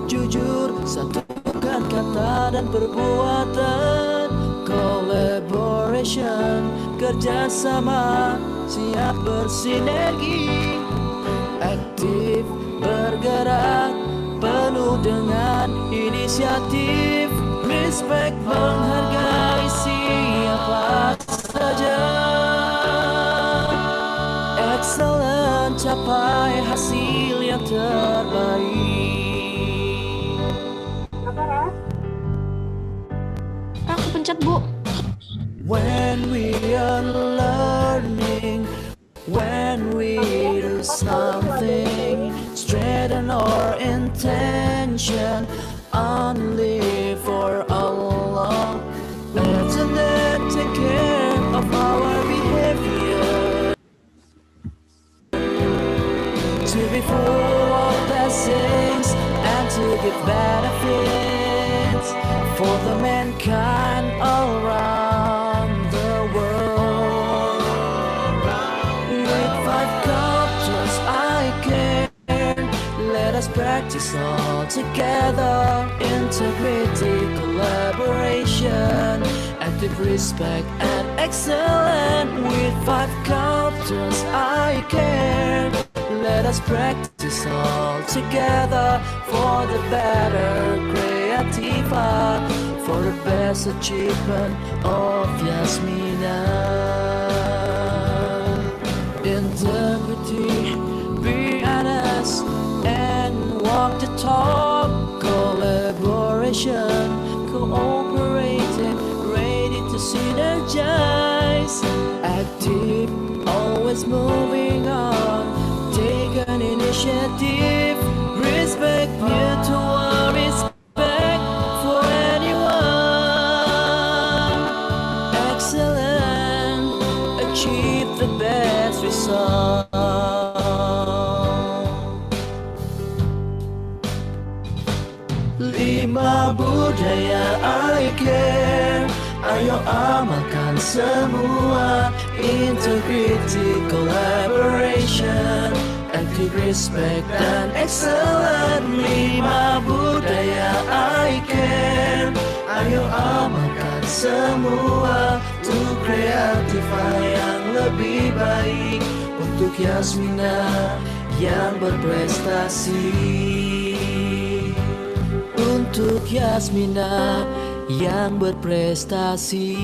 [SPEAKER 10] jujur, satukan kata dan perbuatan. Collaboration, kerjasama, siap bersinergi. Aktif, bergerak, penuh dengan inisiatif. Respect, menghargai siapa saja. Excellent, capai hasil yang terbaik.
[SPEAKER 5] Apa Ras?
[SPEAKER 8] Aku pencet, Bu.
[SPEAKER 10] When we are learning, when we do something, straighten our intention only for Allah. Let's then take care of our behavior to be full of blessings and to give benefits for the mankind all around the world. With 5 cultures I care, let us practice practice all together. Integrity, collaboration, active respect and excellence. With 5 cultures I care. Let us practice all together for the better creativa, for the best achievement of Yasmina. Integrity, be honest and walk the talk. Collaboration, cooperating, ready to synergize. Active, always moving on. Take an initiative, respect, mutual respect for anyone. Excellent, achieve the best result. Lima budaya I care. Ayo amalkan semua. Integrity, collaboration, active respect dan excellent. 5 budaya I care. Ayo amalkan semua untuk kreativa yang lebih baik, untuk Yasmina yang berprestasi, untuk Yasmina yang berprestasi.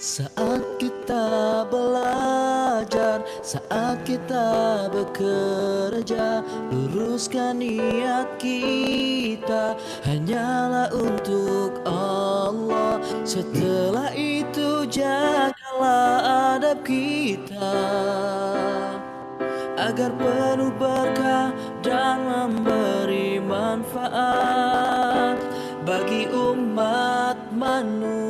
[SPEAKER 10] Saat kita belajar, saat kita bekerja, luruskan niat kita hanyalah untuk Allah. Setelah itu jagalah adab kita, agar penuh berkah dan memberi manfaat bagi umat manusia.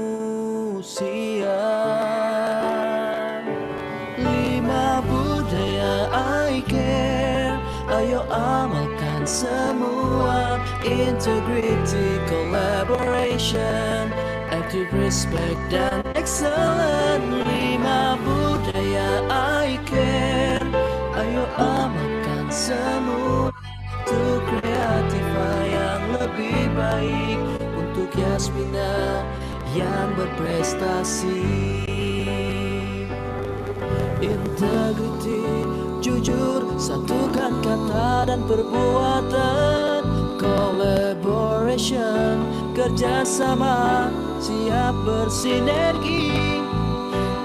[SPEAKER 10] 5 budaya I care. Ayo amalkan semua. Integrity, collaboration, active respect dan excellent. 5 budaya I care. Ayo amalkan semua untuk kreativa yang lebih baik, untuk Yasmina yang berprestasi. Integrity, jujur, satukan kata dan perbuatan. Collaboration, kerjasama, siap bersinergi.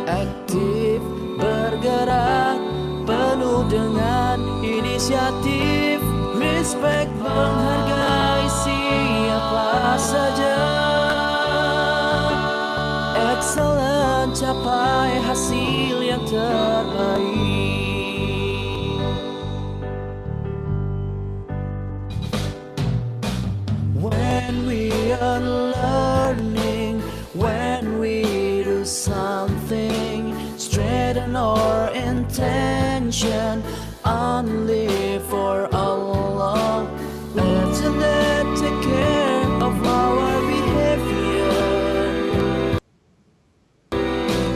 [SPEAKER 10] Aktif, bergerak, penuh dengan inisiatif. Respect, menghargai siapa saja. Excellent, capai hasil yang terbaik. When we are learning, when we do something, straighten our intention only for Allah. Let's take care of our behavior,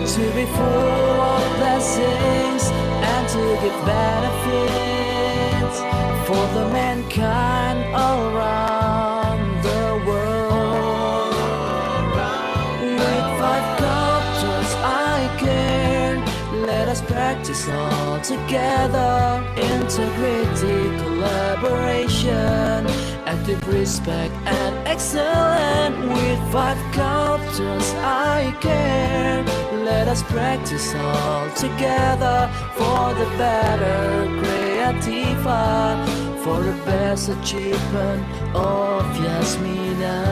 [SPEAKER 10] to be full of blessings and to give benefits for the mankind all around the world. With 5 cultures I care. Let us practice all together. Integrity, collaboration, active respect and excellence. With 5 cultures I care. Let us practice all together for the better creativa, for the best achievement of Yasmina.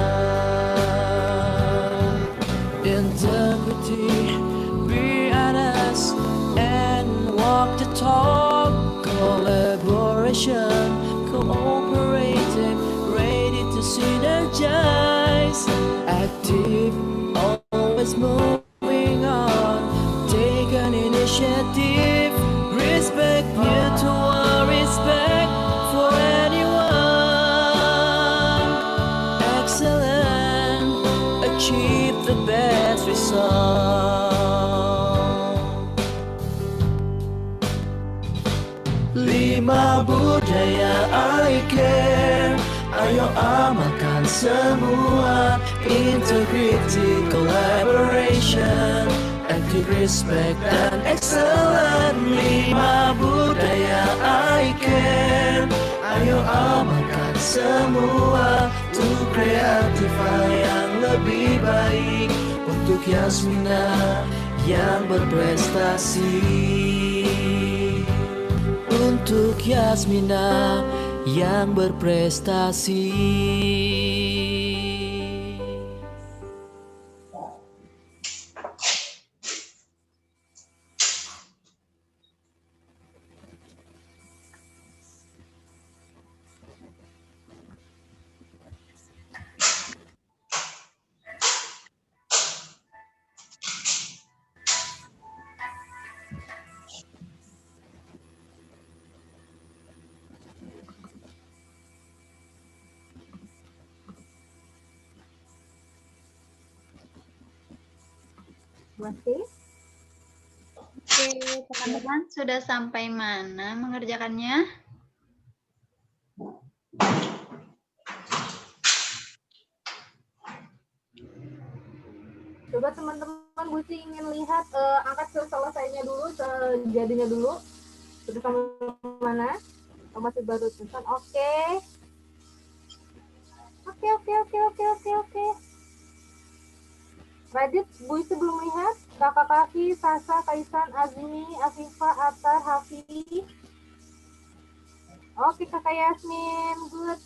[SPEAKER 10] Integrity, be honest and walk the talk. Collaboration, cooperating, ready to synergize. budaya I care. Ayo amalkan semua. Integrity, collaboration, active respect dan excellent. 5 budaya I care. Ayo amalkan semua untuk kreatifan yang lebih baik untuk Yasmina yang berprestasi. Untuk Yasmina yang berprestasi.
[SPEAKER 5] Masih?
[SPEAKER 4] Oke, teman-teman sudah sampai mana mengerjakannya?
[SPEAKER 5] Coba teman-teman Bu Ci ingin lihat angkat selesainya dulu, jadinya dulu. Sudah sampai mana? Oh, masih baru tulisan. Oke. Oke. Radit, Bu Ci belum lihat? Kakak Kaki, Sasa, Kaisan, Azmi, Afifa, Atar, Hafi. Oke, Kakak Yasmin, good.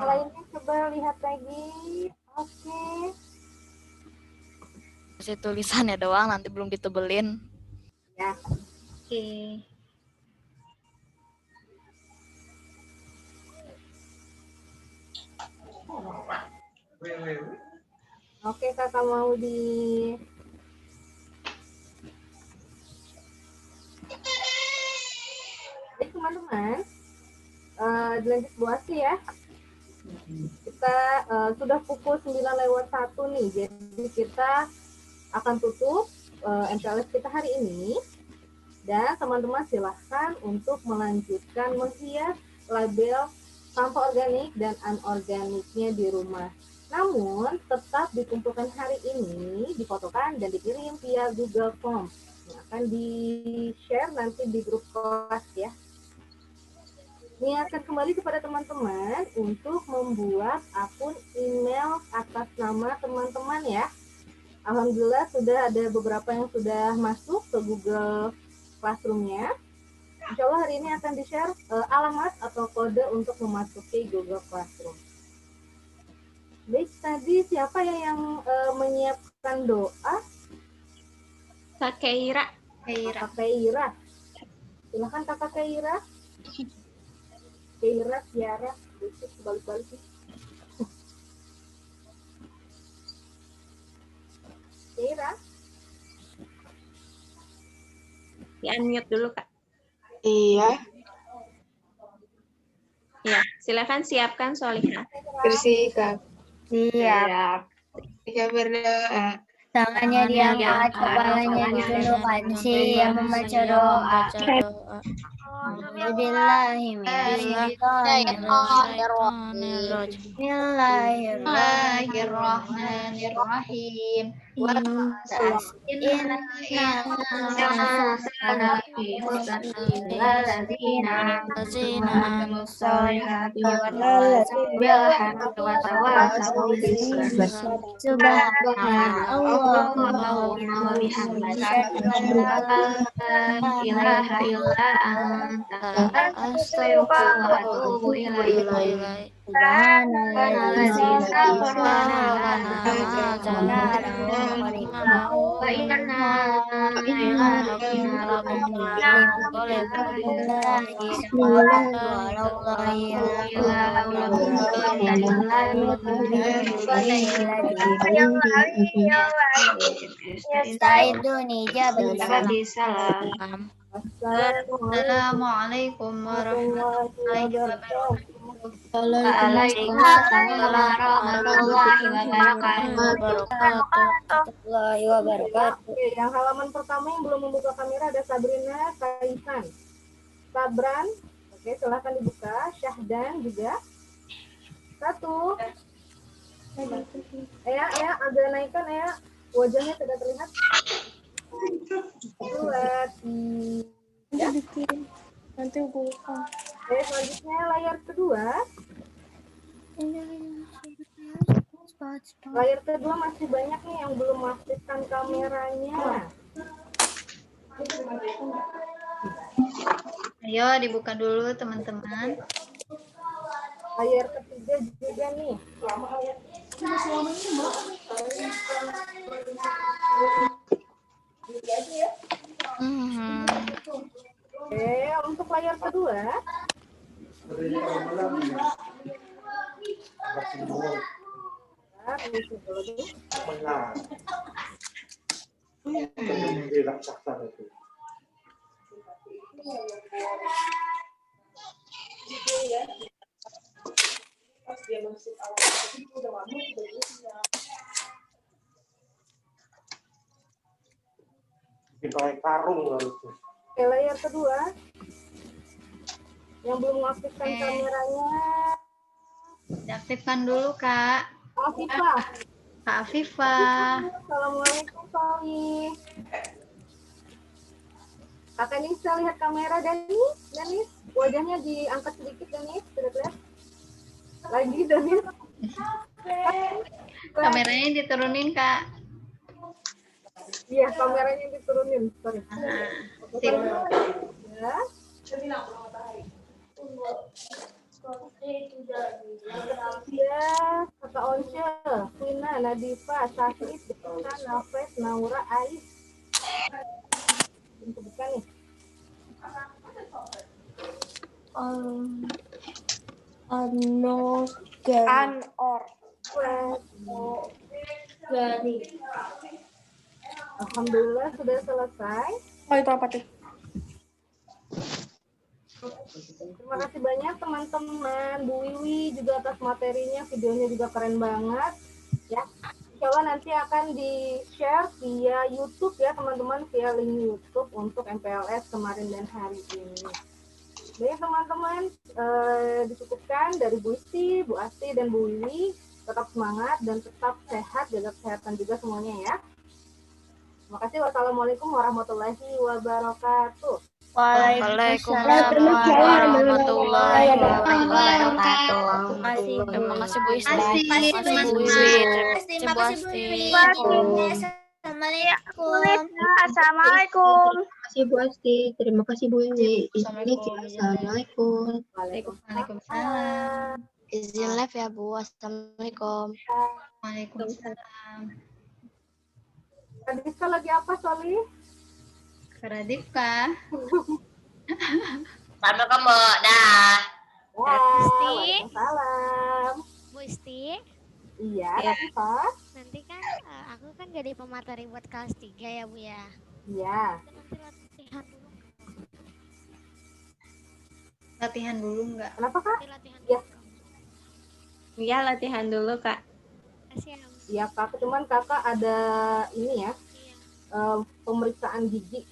[SPEAKER 5] Lainnya coba lihat lagi. Oke.
[SPEAKER 7] Kasih tulisannya doang, nanti belum ditebelin.
[SPEAKER 5] Ya.
[SPEAKER 4] Oke.
[SPEAKER 5] Oke, Kakak mau di Jadi teman-teman, dilanjut Bu Asri ya. Kita sudah pukul 9:01 nih, jadi kita akan tutup MPLS kita hari ini. Dan teman-teman silahkan untuk melanjutkan menghias label sampah organik dan anorganiknya di rumah. Namun, tetap dikumpulkan hari ini, difotokan dan dikirim via Google Form. Yang akan di-share nanti di grup kelas ya. Niatkan kembali kepada teman-teman untuk membuat akun email atas nama teman-teman ya. Alhamdulillah sudah ada beberapa yang sudah masuk ke Google Classroom-nya. Insya Allah hari ini akan di-share alamat atau kode untuk memasuki Google Classroom. Baik, tadi siapa yang menyiapkan doa?
[SPEAKER 3] Kak Keira.
[SPEAKER 5] Kakak Keira. Silakan Kakak Keira. Keira, Tiara, balik-balik. Keira.
[SPEAKER 3] Di-unmute dulu, Kak.
[SPEAKER 11] Iya,
[SPEAKER 3] Ya, silakan siapkan Solihah.
[SPEAKER 11] bersih Kak.
[SPEAKER 12] Siap.
[SPEAKER 11] Kita berdoa.
[SPEAKER 12] Tangannya diangkat, kepalanya ditundukkan. Siap membaca doa.
[SPEAKER 4] Bismillahirrahmanirrahim. Assalamualaikum warahmatullahi wabarakatuh.
[SPEAKER 12] Warahmatullahi wabarakatuh.
[SPEAKER 5] Oke, yang halaman pertama yang belum membuka kamera ada Sabrina, Kaisan. Sabran. Oke, silahkan dibuka. Syahdan juga. 1. Ya, agak naikkan ya. Wajahnya tidak terlihat. 2, 3.
[SPEAKER 8] Nanti buka.
[SPEAKER 5] Oke, selanjutnya layar kedua. Layar kedua masih banyak nih yang belum mengaktifkan kameranya.
[SPEAKER 4] Ayo dibuka dulu teman-teman.
[SPEAKER 5] Layar ketiga juga nih. Oke, untuk layar kedua.
[SPEAKER 9] Pakai karung harusnya.
[SPEAKER 5] Oke, layar kedua. Yang belum mengaktifkan kameranya.
[SPEAKER 4] Diaktifkan dulu, Kak.
[SPEAKER 5] Afifah.
[SPEAKER 4] Kak Afifah.
[SPEAKER 5] Assalamualaikum, Fahmi. Kakak ini bisa lihat kamera, Danis. Wajahnya diangkat sedikit, Danis. Sudah lihat? Lagi, Danis.
[SPEAKER 4] Kameranya diturunin, Kak.
[SPEAKER 5] Iya, kameranya diturunin. Sorry.
[SPEAKER 4] Sip.
[SPEAKER 5] Ya. Ya, Kakak Once, Vina, Nadifa, Syahid, Deka, Nafes, Naura, Ais. Untuk buka nih. Alhamdulillah sudah selesai.
[SPEAKER 8] Oh, itu apa tuh?
[SPEAKER 5] Terima kasih banyak teman-teman. Bu Wiwi juga atas materinya, videonya juga keren banget. Ya, insya Allah nanti akan di-share via YouTube ya teman-teman, via link YouTube untuk MPLS kemarin dan hari ini. Baik teman-teman, dicukupkan dari Bu Isti, Bu Asti, dan Bu Wiwi. Tetap semangat dan tetap sehat, jaga kesehatan juga semuanya ya. Terima kasih. Wassalamualaikum warahmatullahi wabarakatuh.
[SPEAKER 7] Waalaikumsalam warahmatullahi wabarakatuh. Terima kasih Bu Isti. Terima kasih Bu Wiwi. Terima kasih Bu Isti.
[SPEAKER 6] Assalamualaikum.
[SPEAKER 1] Terima kasih Bu Asti. Terima kasih Bu Wiwi. Assalamualaikum.
[SPEAKER 4] Waalaikumsalam.
[SPEAKER 7] Izin live ya Bu. Assalamualaikum.
[SPEAKER 4] Waalaikumsalam.
[SPEAKER 5] Radifka lagi apa, Soli?
[SPEAKER 4] Radifka.
[SPEAKER 2] Assalamualaikum, Bu. Dah.
[SPEAKER 5] Waalaikumsalam.
[SPEAKER 13] Bu Isti,
[SPEAKER 5] Iya, Radifka.
[SPEAKER 13] nanti kan aku kan jadi pemateri buat kelas 3 ya Bu ya.
[SPEAKER 5] Iya.
[SPEAKER 13] Nanti latihan dulu.
[SPEAKER 4] Latihan dulu nggak?
[SPEAKER 5] Kenapa, Kak?
[SPEAKER 13] Latihan
[SPEAKER 5] Ya.
[SPEAKER 3] Iya, latihan dulu, Kak.
[SPEAKER 13] Kasih ya.
[SPEAKER 5] Iya, Kak. Cuman Kakak ada ini ya, pemeriksaan gigi